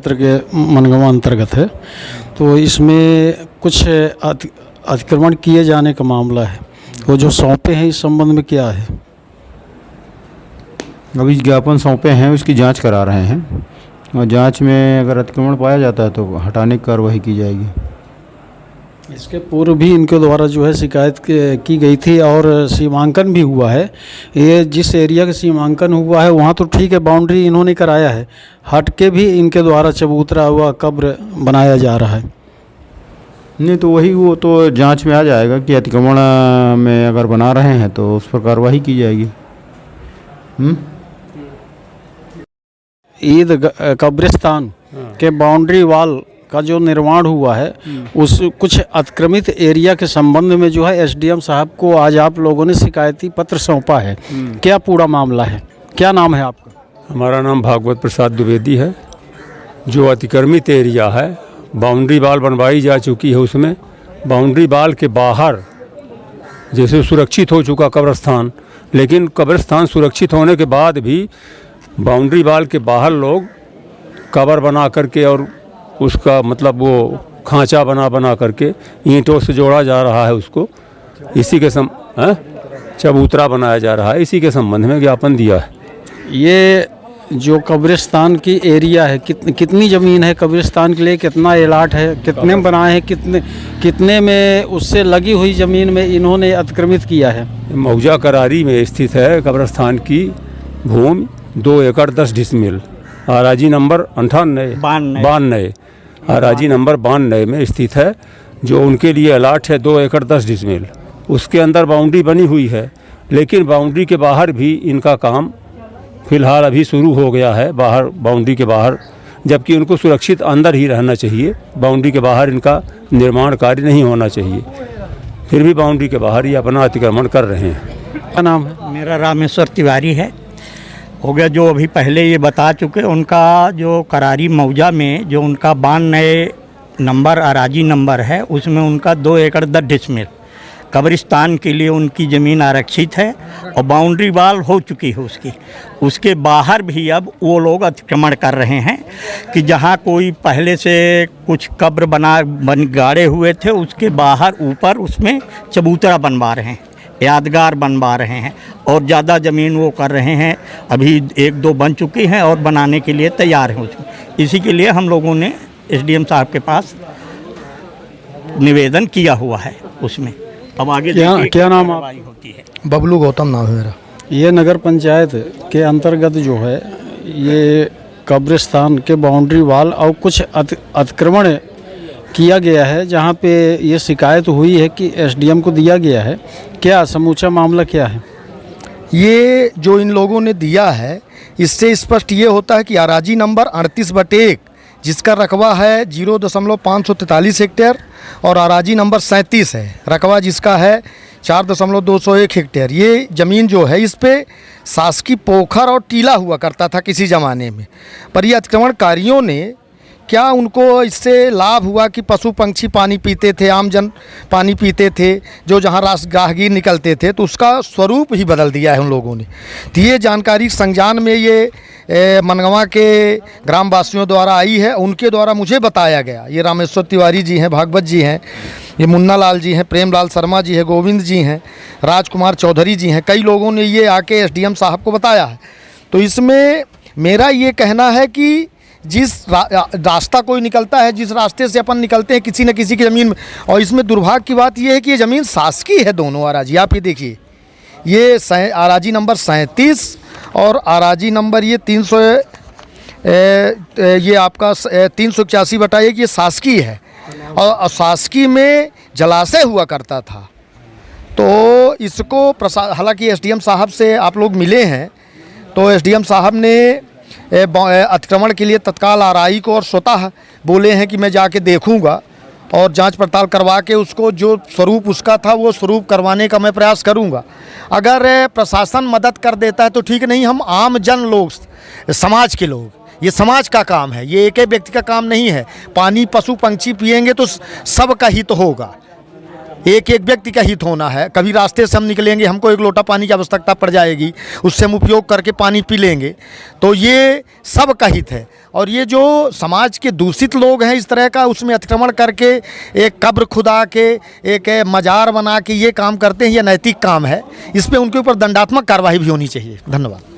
क्षेत्र के मनगवा अंतर्गत है। तो इसमें कुछ अतिक्रमण किए जाने का मामला है, वो जो सौंपे हैं इस संबंध में क्या है? अभी ज्ञापन सौंपे हैं, उसकी जांच करा रहे हैं और जांच में अगर अतिक्रमण पाया जाता है तो हटाने की कार्रवाई की जाएगी। इसके पूर्व भी इनके द्वारा जो है शिकायत की गई थी और सीमांकन भी हुआ है। ये जिस एरिया का सीमांकन हुआ है वहाँ तो ठीक है, बाउंड्री इन्होंने कराया है, हट के भी इनके द्वारा चबूतरा हुआ कब्र बनाया जा रहा है। नहीं तो वही, वो तो जांच में आ जाएगा कि अतिक्रमण में अगर बना रहे हैं तो उस पर कार्रवाई की जाएगी। ईद कब्रिस्तान के बाउंड्री वाल का जो निर्माण हुआ है उस कुछ अतिक्रमित एरिया के संबंध में जो है एसडीएम साहब को आज आप लोगों ने शिकायती पत्र सौंपा है। क्या पूरा मामला है? क्या नाम है आपका? हमारा नाम भागवत प्रसाद द्विवेदी है। जो अतिक्रमित एरिया है, बाउंड्री वाल बनवाई जा चुकी है, उसमें बाउंड्री वाल के बाहर जैसे सुरक्षित हो चुका कब्रिस्तान, लेकिन कब्रिस्तान सुरक्षित होने के बाद भी बाउंड्री वाल के बाहर लोग कब्र बना करके और उसका मतलब वो खांचा बना करके ईंटों से जोड़ा जा रहा है उसको, इसी के चबूतरा बनाया जा रहा है, इसी के संबंध में ज्ञापन दिया है। ये जो कब्रिस्तान की एरिया है, कितनी ज़मीन है कब्रिस्तान के लिए? कितना एलाट है? कितने बनाए हैं? कितने में उससे लगी हुई ज़मीन में इन्होंने अतिक्रमित किया है? मौजा करारी में स्थित है कब्रिस्तान की भूमि 2 एकड़ 10 डिसमिल, आराजी नंबर 92 आराजी नंबर 92 में स्थित है, जो उनके लिए अलाट है 2 एकड़ 10 डिसमिल। उसके अंदर बाउंड्री बनी हुई है, लेकिन बाउंड्री के बाहर भी इनका काम फिलहाल अभी शुरू हो गया है, बाहर बाउंड्री के बाहर, जबकि उनको सुरक्षित अंदर ही रहना चाहिए, बाउंड्री के बाहर इनका निर्माण कार्य नहीं होना चाहिए, फिर भी बाउंड्री के बाहर ही अपना अतिक्रमण कर रहे हैं। क्या नाम है? मेरा रामेश्वर तिवारी है। हो गया जो अभी पहले ये बता चुके, उनका जो करारी मौजा में जो उनका 92 नंबर आराजी नंबर है, उसमें उनका 2 एकड़ 10 डिसमिल कब्रिस्तान के लिए उनकी ज़मीन आरक्षित है और बाउंड्री वाल हो चुकी है उसकी। उसके बाहर भी अब वो लोग अतिक्रमण कर रहे हैं कि जहाँ कोई पहले से कुछ कब्र बन गाड़े हुए थे, उसके बाहर ऊपर उसमें चबूतरा बनवा रहे हैं, यादगार बनवा रहे हैं और ज़्यादा ज़मीन वो कर रहे हैं। अभी 1-2 बन चुकी हैं और बनाने के लिए तैयार हैं उसमें। इसी के लिए हम लोगों ने एसडीएम साहब के पास निवेदन किया हुआ है उसमें। अब आगे क्या नाम होती है? बबलू गौतम नाम है मेरा। ये नगर पंचायत के अंतर्गत जो है ये कब्रिस्तान के बाउंड्री वाल और कुछ अतिक्रमण किया गया है, जहाँ पे ये शिकायत हुई है कि एसडीएम को दिया गया है। क्या समूचा मामला क्या है? ये जो इन लोगों ने दिया है, इससे स्पष्ट ये होता है कि आराजी नंबर 38/1 जिसका रकबा है 0.543 हेक्टेयर और आराजी नंबर 37 है, रकबा जिसका है 4.201 हेक्टेयर। ये ज़मीन जो है, इस पे शासकीय पोखर और टीला हुआ करता था किसी ज़माने में, पर ये अतिक्रमणकारियों ने क्या उनको इससे लाभ हुआ कि पशु पंछी पानी पीते थे, आमजन पानी पीते थे, जो जहाँ राहगीर निकलते थे, तो उसका स्वरूप ही बदल दिया है उन लोगों ने। तो ये जानकारी संज्ञान में ये मनगवा के ग्रामवासियों द्वारा आई है, उनके द्वारा मुझे बताया गया। ये रामेश्वर तिवारी जी हैं, भागवत जी हैं, ये मुन्ना लाल जी हैं, प्रेमलाल शर्मा जी हैं, गोविंद जी हैं, राजकुमार चौधरी जी हैं, कई लोगों ने ये आके एसडीएम साहब को बताया है। तो इसमें मेरा ये कहना है कि जिस रास्ता कोई निकलता है, जिस रास्ते से अपन निकलते हैं किसी न किसी की ज़मीन में, और इसमें दुर्भाग्य की बात यह है कि ये ज़मीन शासकीय है दोनों आराजी। आप ये देखिए, ये आराजी नंबर 37 और आराजी नंबर ये 300 ये आपका 381/1 ये शासकीय है और शासकीय में जलाशय हुआ करता था। तो इसको हालांकि एसडीएम साहब से आप लोग मिले हैं, तो एसडीएम साहब ने अतिक्रमण के लिए तत्काल आरआई को और स्वतः बोले हैं कि मैं जाके देखूंगा और जांच पड़ताल करवा के उसको जो स्वरूप उसका था वो स्वरूप करवाने का मैं प्रयास करूंगा। अगर प्रशासन मदद कर देता है तो ठीक, नहीं हम आम जन लोग, समाज के लोग, ये समाज का काम है, ये एक व्यक्ति का काम नहीं है। पानी पशु पंछी पिएंगे तो सबका हित होगा। एक एक व्यक्ति का हित होना है। कभी रास्ते से हम निकलेंगे, हमको एक लोटा पानी की आवश्यकता पड़ जाएगी, उससे हम उपयोग करके पानी पी लेंगे, तो ये सब का हित है। और ये जो समाज के दूषित लोग हैं इस तरह का, उसमें अतिक्रमण करके एक कब्र खुदा के, एक मजार बना के ये काम करते हैं, ये नैतिक काम है। इस पर उनके ऊपर दंडात्मक कार्रवाई भी होनी चाहिए। धन्यवाद।